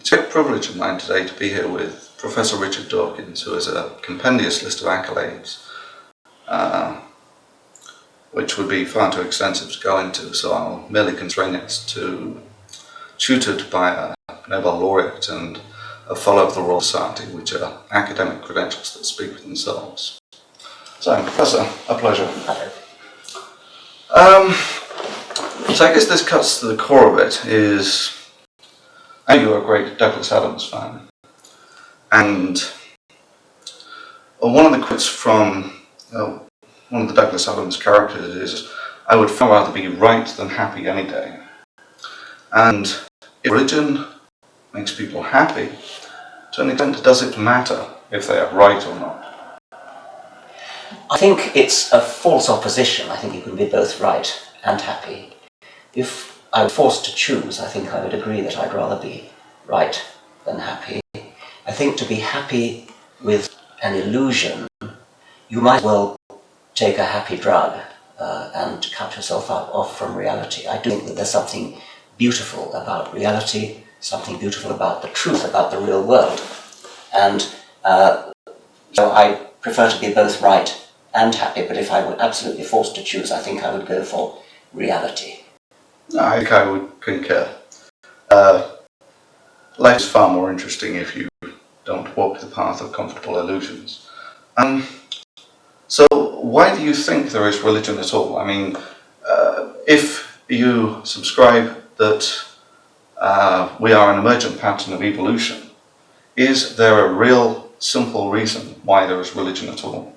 It's a great privilege of mine today to be here with Professor Richard Dawkins, who has a compendious list of accolades, which would be far too extensive to go into, so I'll merely constrain it to tutored by a Nobel laureate and a Fellow of the Royal Society, which are academic credentials that speak for themselves. So, Professor, a pleasure. So I guess this cuts to the core of it is, I know you're a great Douglas Adams fan, and one of the quotes from one of the Douglas Adams characters is, "I would far rather be right than happy any day." And if religion makes people happy, to an extent, does it matter if they are right or not? I think it's a false opposition. I think you can be both right and happy. If I were forced to choose, I think I would agree that I'd rather be right than happy. I think to be happy with an illusion, you might well take a happy drug and cut yourself off from reality. I do think that there's something beautiful about reality, something beautiful about the truth, about the real world. And so I prefer to be both right and happy, but if I were absolutely forced to choose, I think I would go for reality. I think I would concur. Life is far more interesting if you don't walk the path of comfortable illusions. So why do you think there is religion at all? I mean, if you subscribe that we are an emergent pattern of evolution, is there a real simple reason why there is religion at all?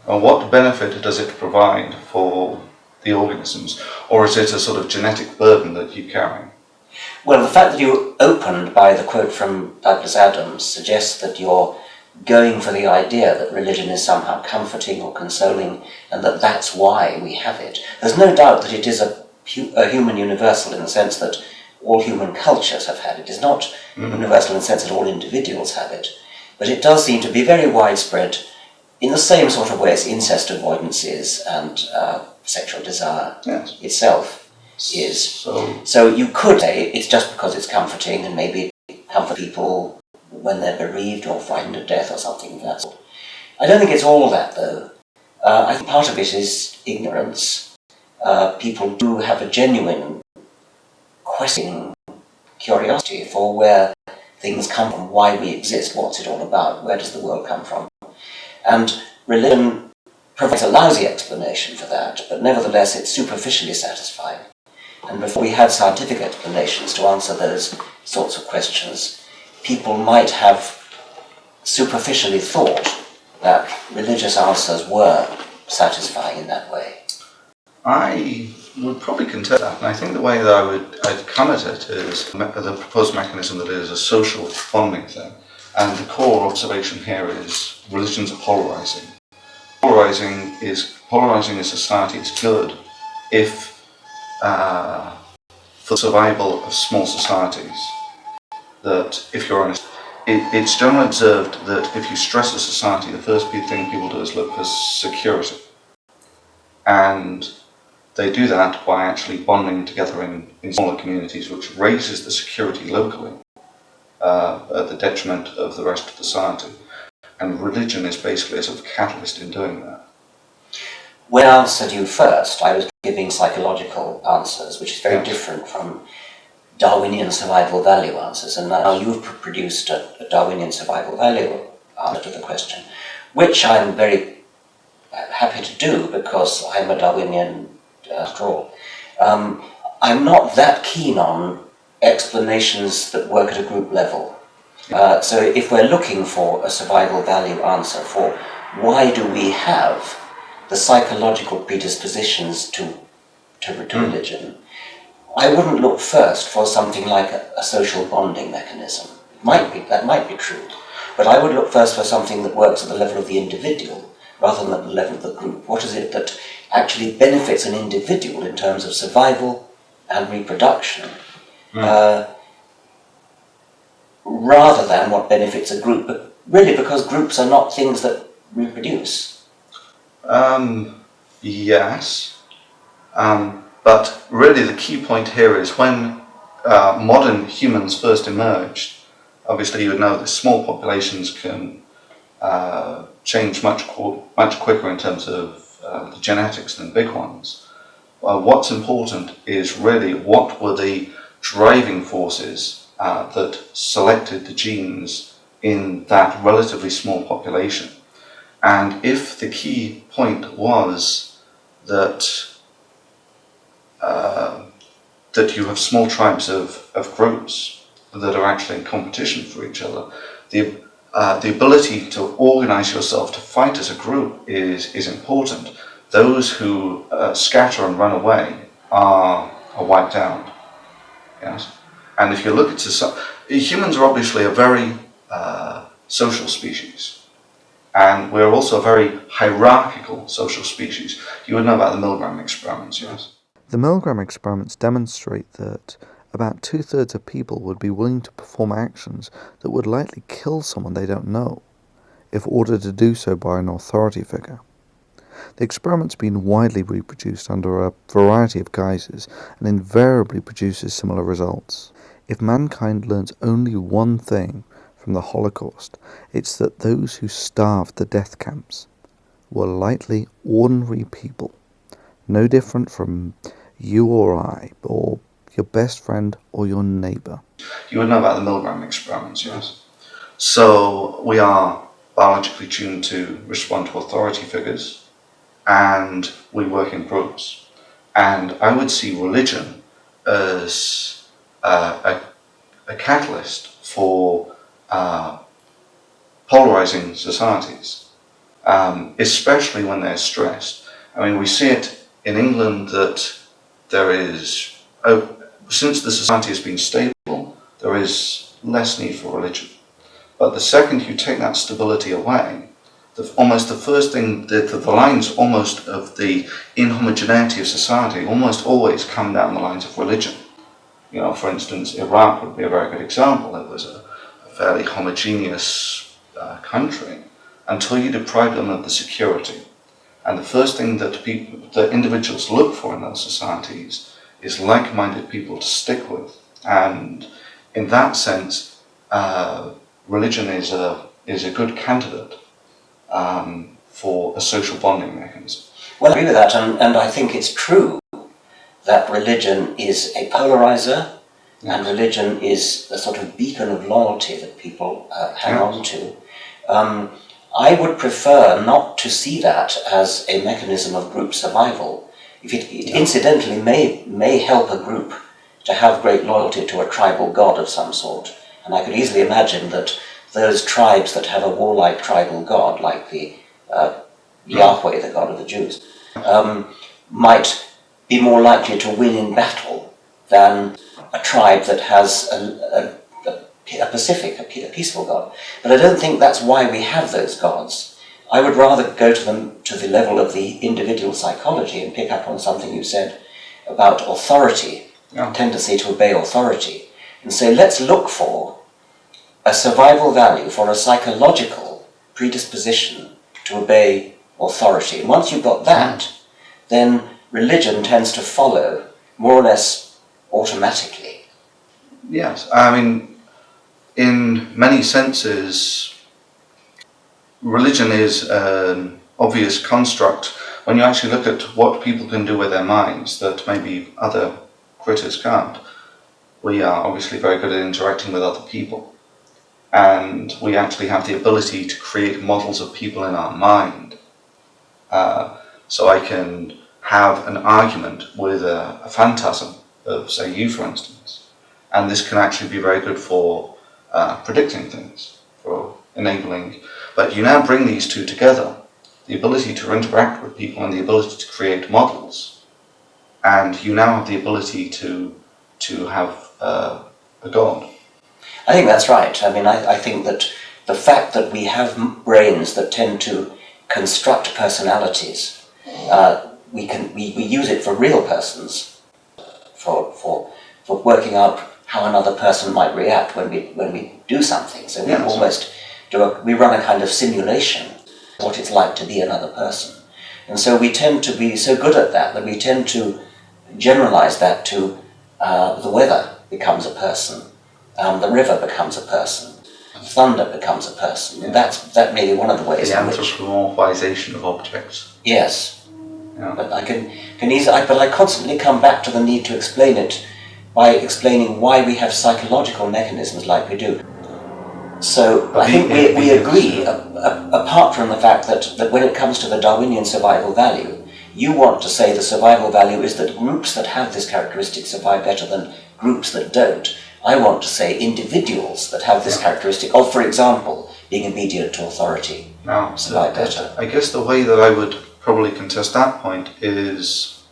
And what benefit does it provide for the organisms, or is it a sort of genetic burden that you carry? Well, the fact that you opened by the quote from Douglas Adams suggests that you're going for the idea that religion is somehow comforting or consoling, and that that's why we have it. There's no doubt that it is a human universal in the sense that all human cultures have had it. It's not universal in the sense that all individuals have it, but it does seem to be very widespread in the same sort of way as incest avoidance is, and sexual desire itself is. So you could say it's just because it's comforting, and maybe it comforts people when they're bereaved or frightened of death or something of that sort. I don't think it's all that, though. I think part of it is ignorance. People do have a genuine questioning curiosity for where things come from, why we exist, what's it all about, where does the world come from. And religion provides a lousy explanation for that, but nevertheless it's superficially satisfying. And before we had scientific explanations to answer those sorts of questions, people might have superficially thought that religious answers were satisfying in that way. I would probably contest that, and I think the way that I'd come at it is the proposed mechanism that it is a social bonding thing. And the core observation here is religions are polarizing. Polarizing a society is good if, for the survival of small societies, that if you're honest, it's generally observed that if you stress a society, the first thing people do is look for security. And they do that by actually bonding together in smaller communities, which raises the security locally at the detriment of the rest of society. And religion is basically a sort of catalyst in doing that. When I answered you first, I was giving psychological answers, which is very different from Darwinian survival value answers. And now you've produced a Darwinian survival value answer to the question, which I'm very happy to do because I'm a Darwinian after all. I'm not that keen on explanations that work at a group level. So if we're looking for a survival value answer for why do we have the psychological predispositions to religion, I wouldn't look first for something like a social bonding mechanism. That might be true, but I would look first for something that works at the level of the individual rather than at the level of the group. What is it that actually benefits an individual in terms of survival and reproduction, rather than what benefits a group, but really because groups are not things that reproduce. Yes, but really the key point here is when modern humans first emerged, obviously you would know that small populations can change much quicker in terms of the genetics than big ones. What's important is really what were the driving forces that selected the genes in that relatively small population. And if the key point was that that you have small tribes of groups that are actually in competition for each other, the ability to organize yourself to fight as a group is important. Those who scatter and run away are wiped out. Yes, and if you look at society, humans are obviously a very social species, and we're also a very hierarchical social species. You would know about the Milgram experiments, yes? The Milgram experiments demonstrate that about 2/3 of people would be willing to perform actions that would likely kill someone they don't know, if ordered to do so by an authority figure. The experiment's been widely reproduced under a variety of guises and invariably produces similar results. If mankind learns only one thing from the Holocaust, it's that those who starved the death camps were likely ordinary people, no different from you or I, or your best friend or your neighbour. You would know about the Milgram experiments, yes? So we are biologically tuned to respond to authority figures, and we work in groups. And I would see religion as a catalyst for polarizing societies, especially when they're stressed. I mean, we see it in England that there is, since the society has been stable, there is less need for religion. But the second you take that stability away, almost the first thing, the lines almost of the inhomogeneity of society almost always come down the lines of religion. You know, for instance, Iraq would be a very good example. It was a fairly homogeneous country until you deprive them of the security. And the first thing that individuals look for in those societies is like-minded people to stick with. And in that sense, religion is a good candidate for a social bonding mechanism. Well, I agree with that, and I think it's true that religion is a polarizer, and religion is a sort of beacon of loyalty that people hang on to. I would prefer not to see that as a mechanism of group survival. If it incidentally may help a group to have great loyalty to a tribal god of some sort, and I could easily imagine that those tribes that have a warlike tribal god, like the Yahweh, the god of the Jews, might be more likely to win in battle than a tribe that has a peaceful god. But I don't think that's why we have those gods. I would rather go to the level of the individual psychology and pick up on something you said about authority, tendency to obey authority, and say, let's look for a survival value, for a psychological predisposition to obey authority. And once you've got that, then religion tends to follow more or less automatically. Yes, I mean, in many senses, religion is an obvious construct. When you actually look at what people can do with their minds that maybe other critters can't, we are obviously very good at interacting with other people. And we actually have the ability to create models of people in our mind. So I can have an argument with a phantasm of, say, you, for instance. And this can actually be very good for predicting things, for enabling. But you now bring these two together, the ability to interact with people and the ability to create models. And you now have the ability to have a god. I think that's right. I mean, I think that the fact that we have brains that tend to construct personalities, we use it for real persons, for working out how another person might react when we do something. So we almost we run a kind of simulation of what it's like to be another person. And so we tend to be so good at that we tend to generalize that to the weather. becomes a person, the river becomes a person, thunder becomes a person. And that may be one of the ways The in which... anthropomorphization of objects. Yes. Yeah. But I constantly come back to the need to explain it by explaining why we have psychological mechanisms like we do. So I think we agree, apart from the fact that when it comes to the Darwinian survival value, you want to say the survival value is that groups that have this characteristic survive better than groups that don't. I want to say individuals that have this characteristic of, for example, being obedient to authority survive better. I guess the way that I would probably contest that point is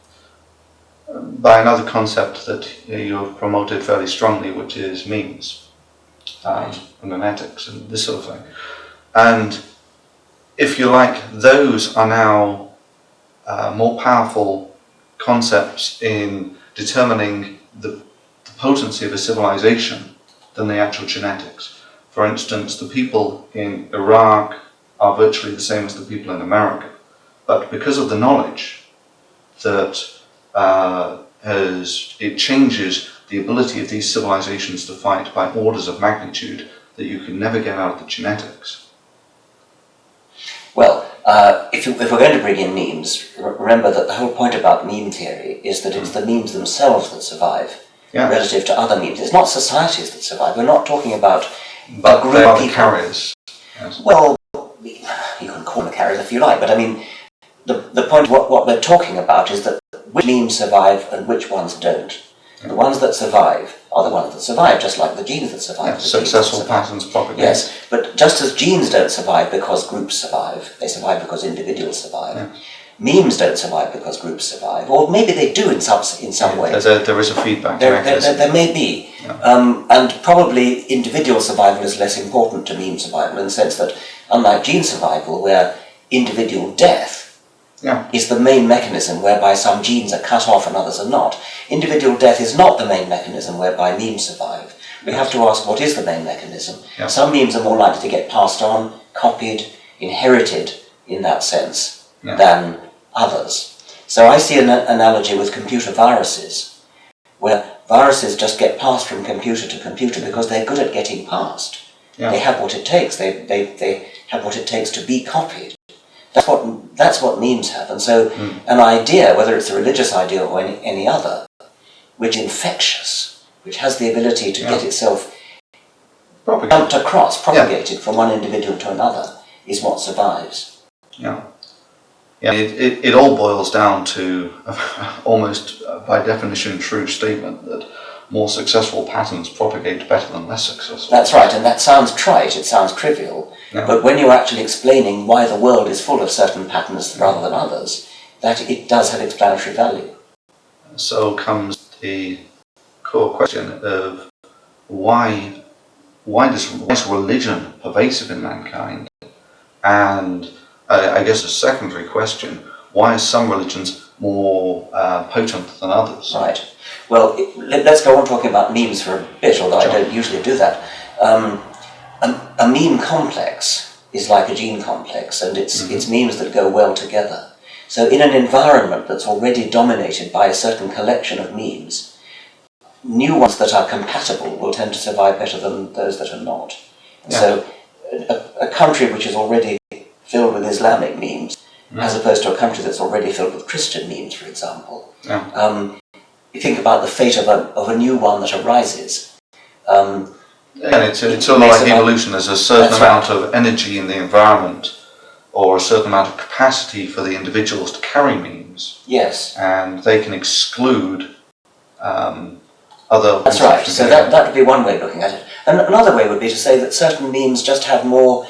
by another concept that you've promoted fairly strongly, which is memes, and memetics and this sort of thing. And if you like, those are now more powerful concepts in determining the potency of a civilization than the actual genetics. For instance, the people in Iraq are virtually the same as the people in America, but because of the knowledge that it changes the ability of these civilizations to fight by orders of magnitude that you can never get out of the genetics. Well, if we're going to bring in memes, remember that the whole point about meme theory is that it's the memes themselves that survive relative to other memes. It's not societies that survive. We're not talking about a group of people. Carriers. Yes. Well, you can call them carriers if you like, but I mean, the point of what we're talking about is that which memes survive and which ones don't. The ones that survive are the ones that survive, just like the genes that survive. Successful patterns propagate. Yes, but just as genes don't survive because groups survive, they survive because individuals survive. Yeah. Memes don't survive because groups survive, or maybe they do in some way. There is a feedback mechanism. There may be, and probably individual survival is less important to meme survival in the sense that, unlike gene survival, where individual death is the main mechanism whereby some genes are cut off and others are not, individual death is not the main mechanism whereby memes survive. We have to ask, what is the main mechanism? Yeah. Some memes are more likely to get passed on, copied, inherited in that sense than others. So I see an analogy with computer viruses, where viruses just get passed from computer to computer because they're good at getting passed. Yeah. They have what it takes. They have what it takes to be copied. That's what memes have. And so an idea, whether it's a religious idea or any other, which is infectious, which has the ability to get itself jumped across, propagated from one individual to another, is what survives. Yeah. Yeah, it all boils down to almost by definition true statement that more successful patterns propagate better than less successful. That's right, and that sounds trite, it sounds trivial, but when you're actually explaining why the world is full of certain patterns rather than others, that it does have explanatory value. So comes the core question of why is religion pervasive in mankind? And I guess a secondary question, why are some religions more potent than others? Right. Well, let's go on talking about memes for a bit, although I don't usually do that. A meme complex is like a gene complex, and it's memes that go well together. So in an environment that's already dominated by a certain collection of memes, new ones that are compatible will tend to survive better than those that are not. Yeah. So a country which is already filled with Islamic memes, as opposed to a country that's already filled with Christian memes, for example. Yeah. You think about the fate of a new one that arises. It's sort of like evolution. There's a certain amount of energy in the environment, or a certain amount of capacity for the individuals to carry memes. Yes. And they can exclude other... That's right. So that would be one way of looking at it. And another way would be to say that certain memes just have more...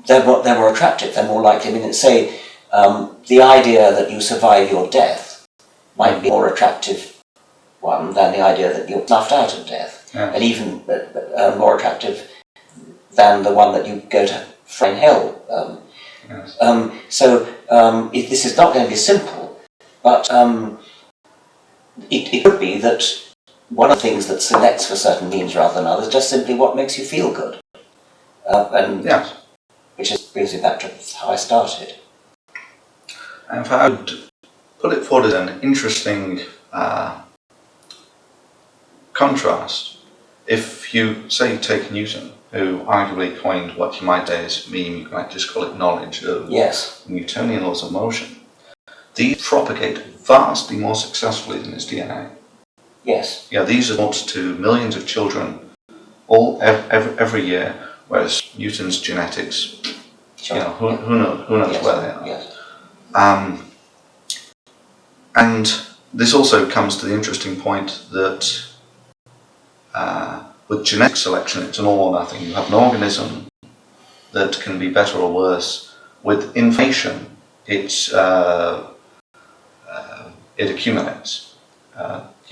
They're more attractive, they're more likely. I mean, say, the idea that you survive your death might be a more attractive one than the idea that you're snuffed out of death, and even more attractive than the one that you go to fry in hell. This is not going to be simple, but it could be that one of the things that selects for certain memes rather than others is just simply what makes you feel good. Which brings me back to how I started. And if I would put it forward as an interesting contrast, if you say take Newton, who arguably coined what you might say is meme, you might just call it knowledge of Newtonian laws of motion, these propagate vastly more successfully than his DNA. Yes. Yeah, these are taught to millions of children every year, whereas Newton's genetics, Sure. you know, who knows Yes. where they are. Yes. And this also comes to the interesting point that with genetic selection, it's an all or nothing. You have an organism that can be better or worse. With information, it accumulates.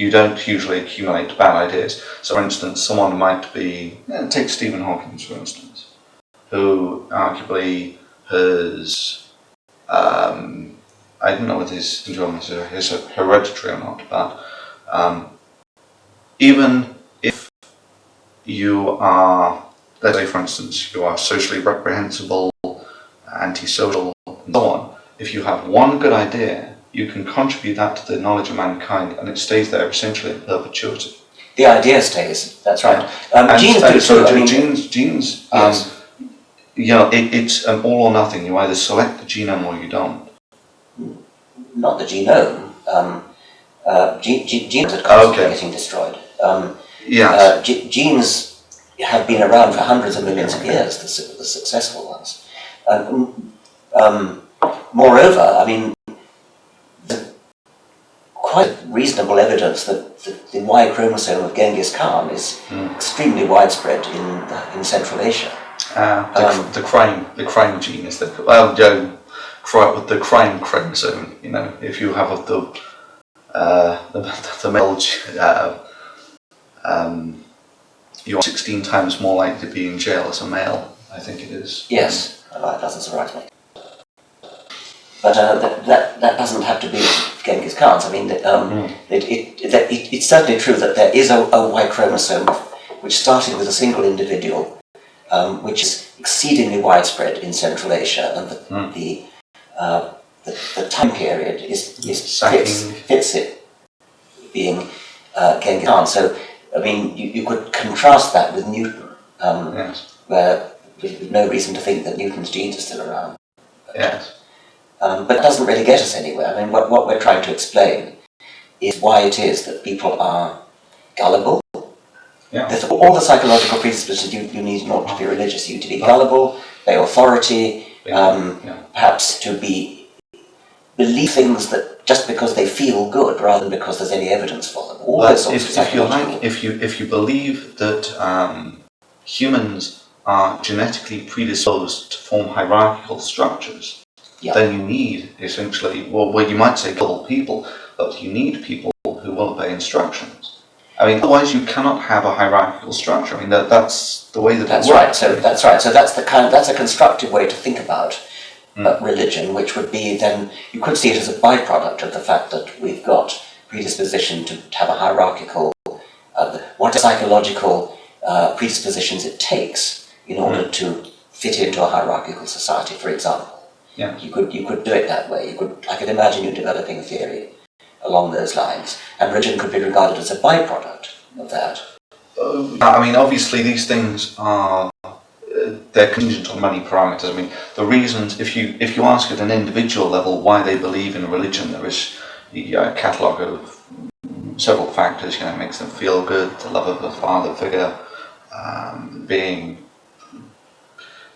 You don't usually accumulate bad ideas. So, for instance, someone might be, take Stephen Hawking, for instance, who arguably has, I don't know whether his enjoyment is hereditary or not, but even if you are, let's say for instance, you are socially reprehensible, antisocial, and so on, if you have one good idea, you can contribute that to the knowledge of mankind, and it stays there essentially in perpetuity. The idea stays. That's right. Genes do so too. Genes. Yes. You know, it's an all or nothing. You either select the genome or you don't. Not the genome. Genes are constantly getting destroyed. Yes. Genes have been around for hundreds of millions of years, the successful ones. Moreover, I mean, quite reasonable evidence that the Y chromosome of Genghis Khan is extremely widespread in Central Asia. The crime gene is the with the crime chromosome. You know, if you have the male, you're 16 times more likely to be in jail as a male. I think it is. Yes, that doesn't surprise me. But that doesn't have to be Genghis Khan's. I mean, it's certainly true that there is a Y chromosome which started with a single individual, which is exceedingly widespread in Central Asia, and the time period fits it being Genghis Khan. So, I mean, you could contrast that with Newton, where there's no reason to think that Newton's genes are still around. Yes. But it doesn't really get us anywhere. I mean, what we're trying to explain is why it is that people are gullible. Yeah. All the psychological predispositions you need in order to be religious. You need to be gullible, obey authority, perhaps to believe things that just because they feel good rather than because there's any evidence for them. All those sorts of psychological... If you believe that humans are genetically predisposed to form hierarchical structures, then you need essentially, well, you might say gullible people, but you need people who will obey instructions. I mean, otherwise you cannot have a hierarchical structure. I mean, that's the way that it works. Right. So that's a constructive way to think about religion, which would be then you could see it as a byproduct of the fact that we've got predisposition to have a hierarchical. What are psychological predispositions it takes in order to fit into a hierarchical society, for example. Yeah. You could do it that way. I could imagine you developing a theory along those lines, and religion could be regarded as a byproduct of that. I mean, obviously these things are they're contingent on many parameters. I mean, the reasons, if you ask at an individual level why they believe in a religion, there is a catalogue of several factors. You know, it makes them feel good, the love of a father figure, being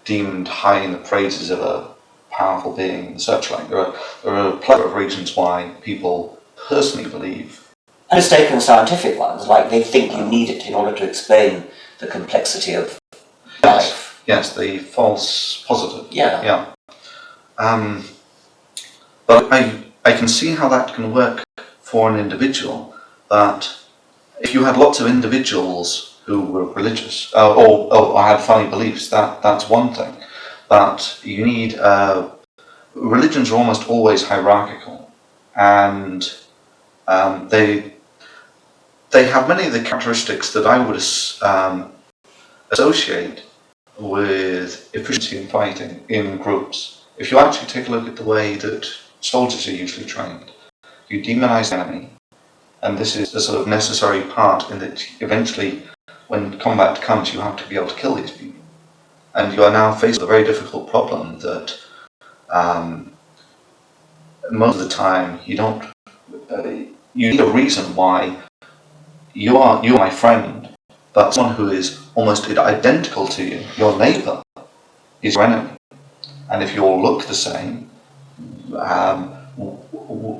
deemed high in the praises of a powerful being and such like. There are a plethora of reasons why people personally believe. And mistaken scientific ones, like they think you need it in order to explain the complexity of life. Yes, the false positive. Yeah. But I can see how that can work for an individual, but if you had lots of individuals who were religious, or had funny beliefs, that's one thing. But you need, religions are almost always hierarchical, and they have many of the characteristics that I would associate with efficiency in fighting in groups. If you actually take a look at the way that soldiers are usually trained, you demonize the enemy, And this is a sort of necessary part in that eventually, when combat comes, you have to be able to kill these people. And you are now faced with a very difficult problem that most of the time you don't. You need a reason why you are my friend, but someone who is almost identical to you, your neighbour, is your enemy. And if you all look the same,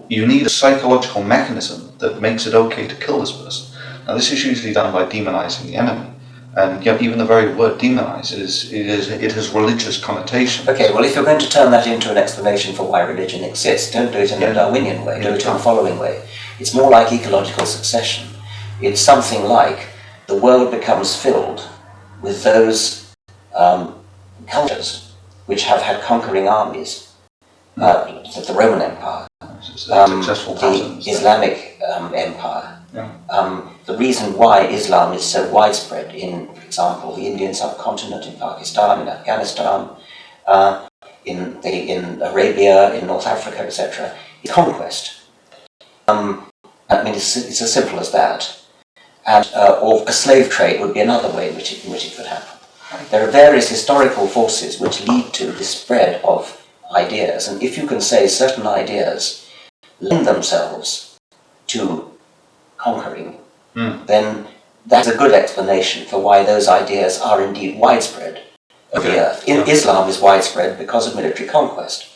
you need a psychological mechanism that makes it okay to kill this person. Now, this is usually done by demonizing the enemy. And even the very word demonize it has religious connotation. Okay, well, if you're going to turn that into an explanation for why religion exists, don't do it in a Darwinian way, do it in the following way. It's more like ecological succession. It's something like the world becomes filled with those cultures which have had conquering armies. The Roman Empire, the Islamic Empire. Yeah. The reason why Islam is so widespread in, for example, the Indian subcontinent, in Pakistan, in Afghanistan, in Arabia, in North Africa, etc., is conquest. I mean, it's as simple as that. And, or a slave trade would be another way in which it could happen. There are various historical forces which lead to the spread of ideas, and if you can say certain ideas lend themselves to conquering, then that's a good explanation for why those ideas are indeed widespread of the earth. Islam is widespread because of military conquest,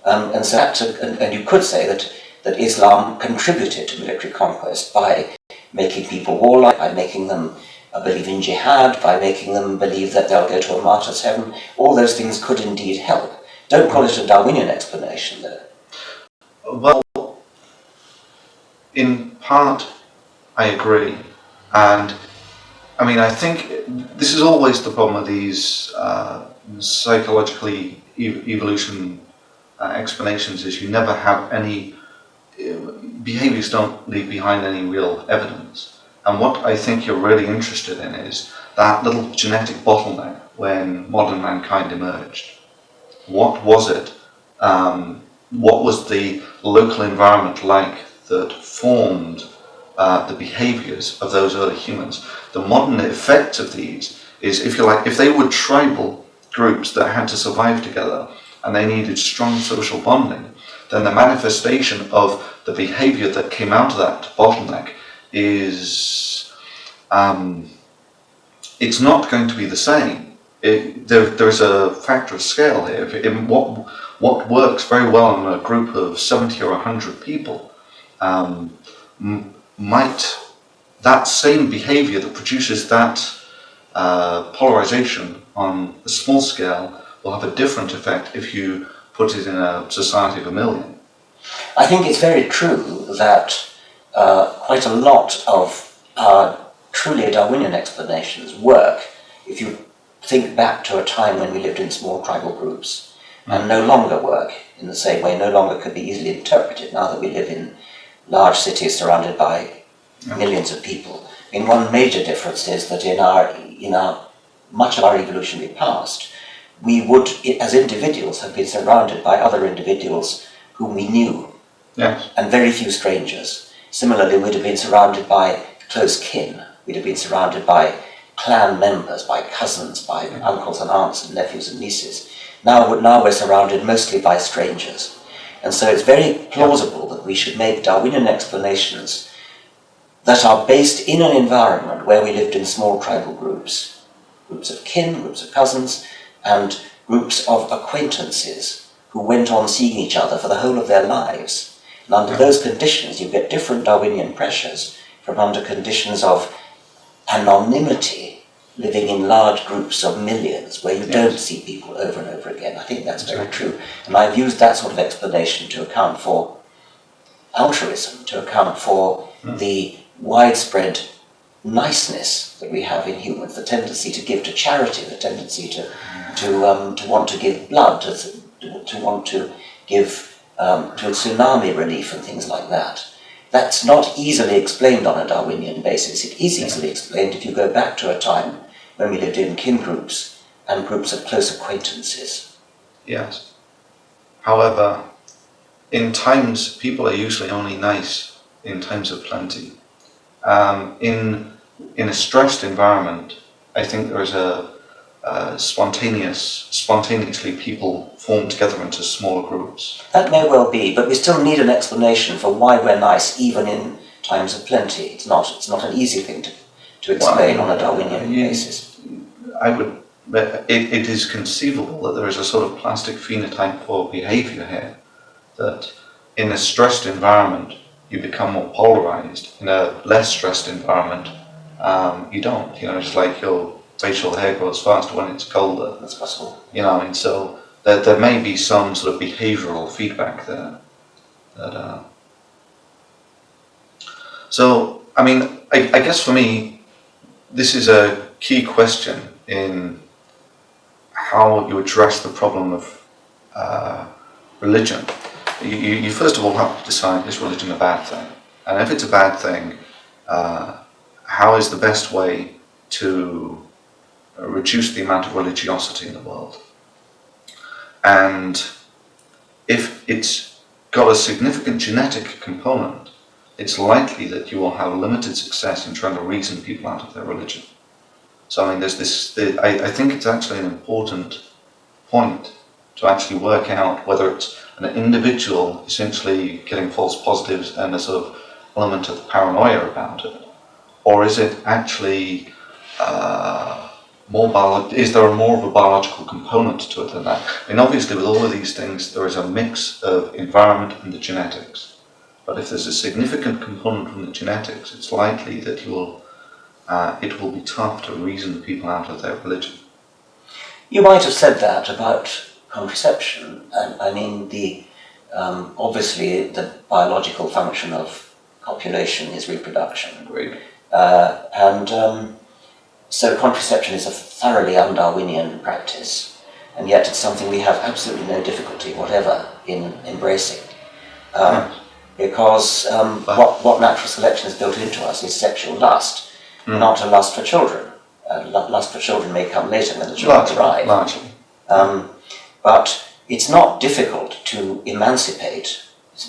and so and you could say that Islam contributed to military conquest by making people warlike, by making them believe in jihad, by making them believe that they'll go to a martyr's heaven. All those things could indeed help. Don't call it a Darwinian explanation, though. Well, in part, I agree. And I mean, I think this is always the problem with these psychologically evolution explanations, is you never have any, behaviors don't leave behind any real evidence. And what I think you're really interested in is that little genetic bottleneck when modern mankind emerged. What was it? What was the local environment like that formed the behaviours of those early humans? The modern effect of these is, if you like, if they were tribal groups that had to survive together and they needed strong social bonding, then the manifestation of the behaviour that came out of that bottleneck is, it's not going to be the same. There's a factor of scale here. What works very well in a group of 70 or 100 people might, that same behaviour that produces that polarisation on a small scale will have a different effect if you put it in a society of 1 million. I think it's very true that quite a lot of truly Darwinian explanations work if you think back to a time when we lived in small tribal groups, and no longer work in the same way, no longer could be easily interpreted now that we live in large cities surrounded by millions of people. I mean, one major difference is that in our much of our evolutionary past, we would, as individuals, have been surrounded by other individuals whom we knew, and very few strangers. Similarly, we'd have been surrounded by close kin, we'd have been surrounded by clan members, by cousins, by uncles and aunts and nephews and nieces. Now we're surrounded mostly by strangers. And so it's very plausible that we should make Darwinian explanations that are based in an environment where we lived in small tribal groups, groups of kin, groups of cousins, and groups of acquaintances who went on seeing each other for the whole of their lives. And under those conditions, you get different Darwinian pressures from under conditions of anonymity, living in large groups of millions where you don't see people over and over again. I think that's very true. And I've used that sort of explanation to account for altruism, to account for the widespread niceness that we have in humans, the tendency to give to charity, the tendency to want to give blood, to want to give to tsunami relief and things like that. That's not easily explained on a Darwinian basis. It is easily explained if you go back to a time when we lived in kin groups and groups of close acquaintances. Yes. However, in times, people are usually only nice in times of plenty. In a stressed environment, I think there's spontaneously people form together into smaller groups. That may well be, but we still need an explanation for why we're nice even in times of plenty. It's not an easy thing to explain on a Darwinian basis. It is conceivable that there is a sort of plastic phenotype for behaviour here, that in a stressed environment you become more polarised, in a less stressed environment you don't. It's like your facial hair grows faster when it's colder. That's possible. So there may be some sort of behavioural feedback there. I guess for me, this is a key question in how you address the problem of religion. You first of all have to decide, is religion a bad thing? And if it's a bad thing, how is the best way to reduce the amount of religiosity in the world? And if it's got a significant genetic component, it's likely that you will have limited success in trying to reason people out of their religion. So there's this. I think it's actually an important point to actually work out whether it's an individual essentially getting false positives and a sort of element of paranoia about it, or is it actually is there more of a biological component to it than that? Obviously with all of these things there is a mix of environment and the genetics. But if there's a significant component from the genetics, it's likely that it will be tough to reason people out of their religion. You might have said that about contraception. Obviously the biological function of copulation is reproduction. Agreed. So contraception is a thoroughly un-Darwinian practice, and yet it's something we have absolutely no difficulty whatever in embracing. Because what natural selection has built into us is sexual lust, not a lust for children. Lust for children may come later when the children arrive. Largely. But it's not difficult to emancipate.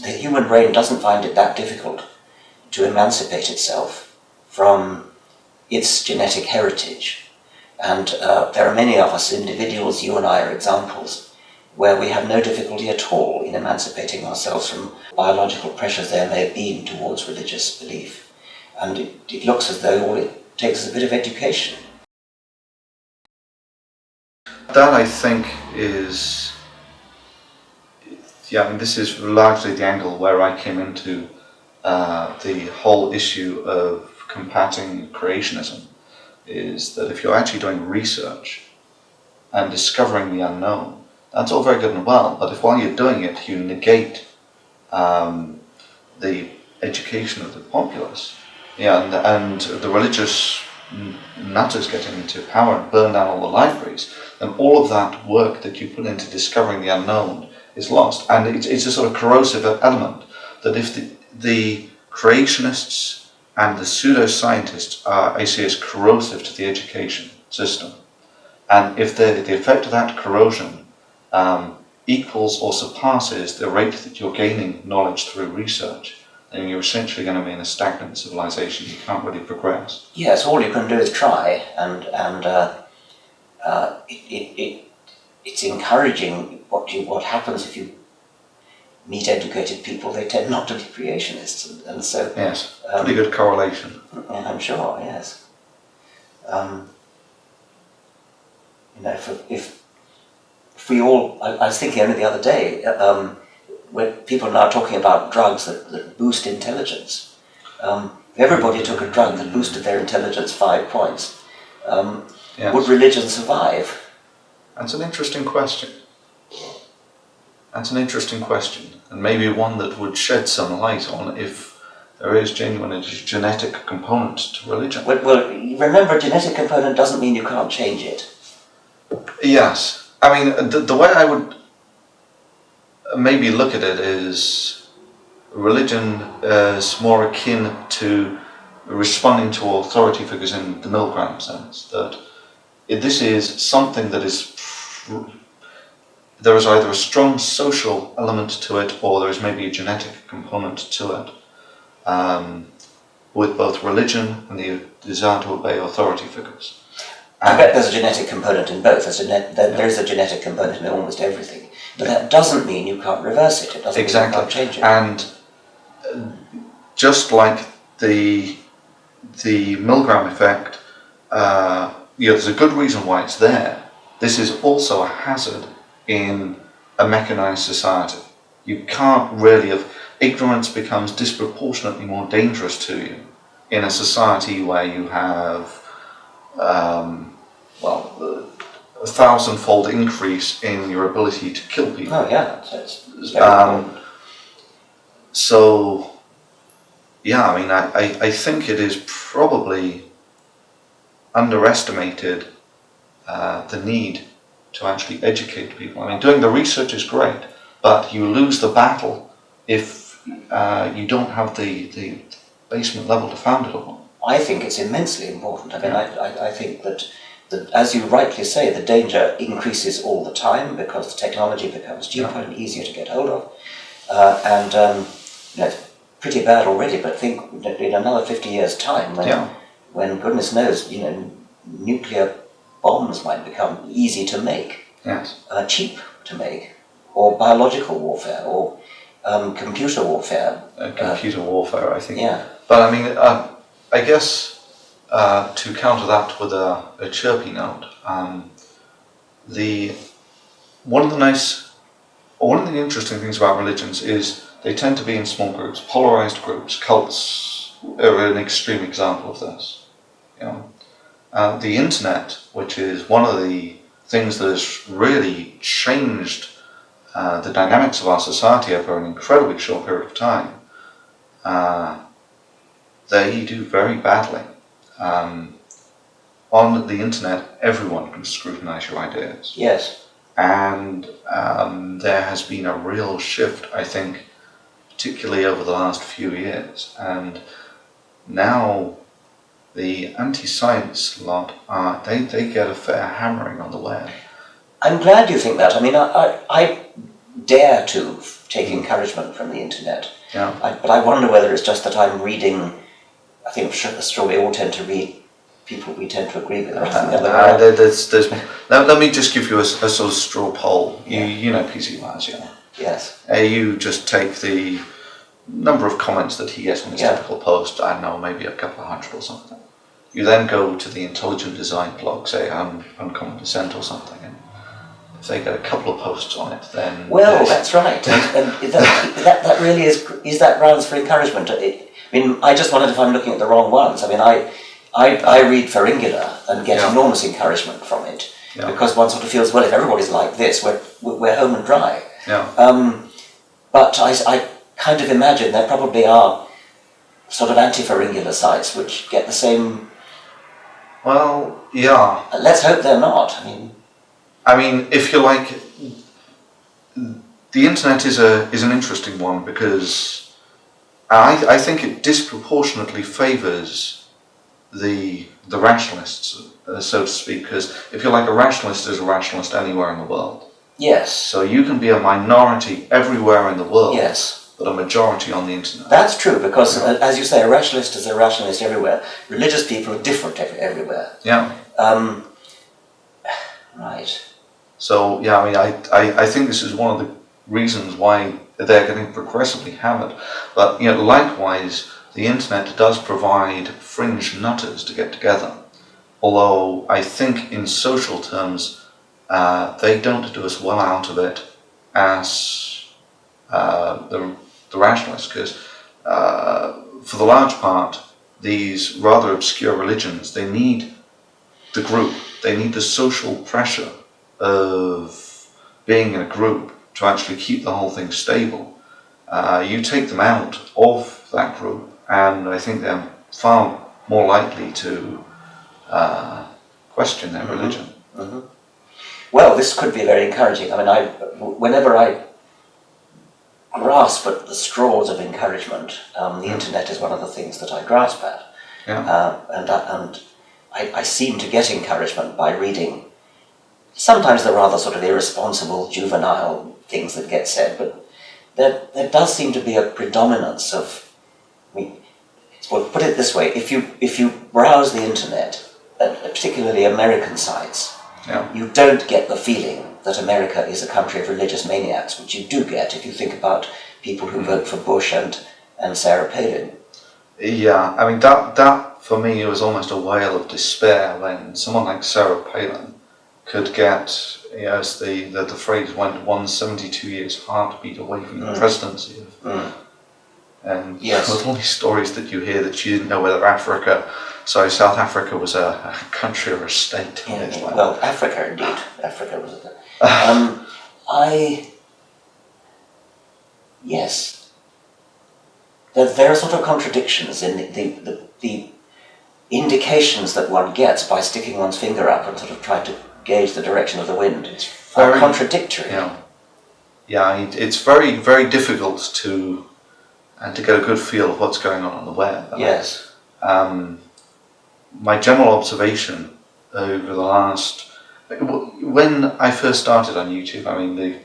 The human brain doesn't find it that difficult to emancipate itself from its genetic heritage. And there are many of us individuals, you and I are examples, where we have no difficulty at all in emancipating ourselves from biological pressures there may have been towards religious belief. And it looks as though all it takes is a bit of education. That I think is, this is largely the angle where I came into the whole issue of combating creationism, is that if you're actually doing research and discovering the unknown, that's all very good and well, but if while you're doing it you negate the education of the populace, and the religious nutters getting into power and burn down all the libraries, then all of that work that you put into discovering the unknown is lost. And it's a sort of corrosive element that if the creationists and the pseudoscientists are, I see, as corrosive to the education system, and if the effect of that corrosion equals or surpasses the rate that you're gaining knowledge through research, then you're essentially going to be in a stagnant civilization. You can't really progress. Yes, all you can do is try, and it's encouraging what happens if you meet educated people. They tend not to be creationists, and so yes, pretty good correlation. I'm sure. Yes. If we all, I was thinking only the other day, when people are now talking about drugs that boost intelligence. If everybody took a drug that boosted their intelligence 5 points, would religion survive? That's an interesting question. And maybe one that would shed some light on if there is genuine genetic component to religion. Well, remember, genetic component doesn't mean you can't change it. Yes. The way I would maybe look at it is religion is more akin to responding to authority figures in the Milgram sense, that this is something that is, there is either a strong social element to it or there is maybe a genetic component to it. with both religion and the desire to obey authority figures. I bet there's a genetic component in both. There is a genetic component in almost everything. But that doesn't mean you can't reverse it. It doesn't mean you can't change it. And just like the Milgram effect, there's a good reason why it's there. This is also a hazard in a mechanized society. You can't really ignorance becomes disproportionately more dangerous to you in a society where you have a thousandfold increase in your ability to kill people. Oh yeah, it's very important. So yeah, I mean, I think it is probably underestimated the need to actually educate people. I mean, doing the research is great, but you lose the battle if you don't have the basement level to found it on. I think it's immensely important. I mean, I think that, as you rightly say, the danger increases all the time because the technology becomes cheaper and easier to get hold of. It's pretty bad already, but think in another 50 years' time, when goodness knows, nuclear bombs might become easy to make, cheap to make, or biological warfare, or computer warfare. Computer warfare, I think. Yeah. But I mean, I guess to counter that with a chirpy note, one of the interesting things about religions is they tend to be in small groups, polarized groups. Cults are an extreme example of this. The internet, which is one of the things that has really changed the dynamics of our society over an incredibly short period of time, they do very badly. On the internet, everyone can scrutinize your ideas. Yes. And there has been a real shift, I think, particularly over the last few years. And now the anti-science lot, they get a fair hammering on the web. I'm glad you think that. I mean, I dare to take encouragement from the internet. Yeah. But I wonder whether it's just that I'm reading. I think sure we all tend to read people we tend to agree with. Let me just give you a sort of straw poll. You know PC Wise, Yes. You just take the number of comments that he gets on his typical post, I don't know, maybe a couple of hundred or something. You then go to the intelligent design blog, say Uncommon Descent or something, and if they get a couple of posts on it, then... Well, that's right. and that really is that grounds for encouragement. I mean, I just wondered if I'm looking at the wrong ones. I mean, I read Pharyngula and get enormous encouragement from it, because one sort of feels, well, if everybody's like this, we're home and dry. Yeah. But I kind of imagine there probably are sort of anti-Pharyngula sites which get the same... Well, yeah. Let's hope they're not. I mean, if you like, the internet is an interesting one because I think it disproportionately favours the rationalists, so to speak, because if you like, a rationalist is a rationalist anywhere in the world. Yes. So you can be a minority everywhere in the world, yes, but a majority on the internet. That's true, because as you say, a rationalist is a rationalist everywhere. Religious people are different everywhere. Yeah. Right. So yeah, I mean, I think this is one of the reasons why they're getting progressively hammered. But likewise, the internet does provide fringe nutters to get together. Although I think in social terms, they don't do as well out of it as the rationalists, because for the large part, these rather obscure religions, they need the group, they need the social pressure of being in a group to actually keep the whole thing stable. You take them out of that group, and I think they're far more likely to question their religion. Mm-hmm. Well, this could be very encouraging. I mean, whenever I grasp at the straws of encouragement, the internet is one of the things that I grasp at. Yeah. And I seem to get encouragement by reading sometimes the rather sort of irresponsible, juvenile things that get said, but there does seem to be a predominance of Well, put it this way: if you browse the internet, particularly American sites, you don't get the feeling that America is a country of religious maniacs, which you do get if you think about people who vote for Bush and Sarah Palin. Yeah, I mean that for me it was almost a wail of despair when someone like Sarah Palin could get, as the phrase went, 172 years heartbeat away from the presidency. And with all these stories that you hear that she didn't know whether South Africa was a country or a state. Well, Africa indeed. Africa was yes. There are sort of contradictions in the indications that one gets by sticking one's finger up and sort of trying to gauge the direction of the wind. It's very contradictory. Yeah, it's very, very difficult to get a good feel of what's going on the web. Yes. My general observation over the last, when I first started on YouTube, I mean,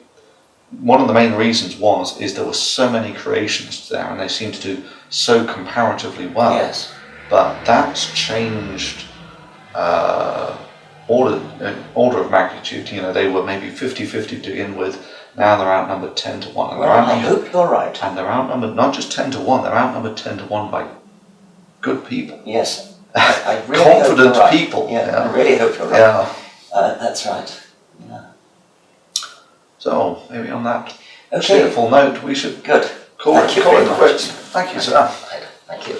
one of the main reasons is there were so many creationists there and they seemed to do so comparatively well. Yes. But that's changed order of magnitude. They were maybe 50-50 to begin with. Now they're outnumbered 10 to 1. Well, I hope you're right. And they're outnumbered not just 10 to 1, they're outnumbered 10 to 1 by good people. Yes. I really confident hope you're right. people. Yeah, I really hope you're right. Yeah. That's right. Yeah. So, maybe on that cheerful note, we should call it quits. Thank you, sir. Thank you.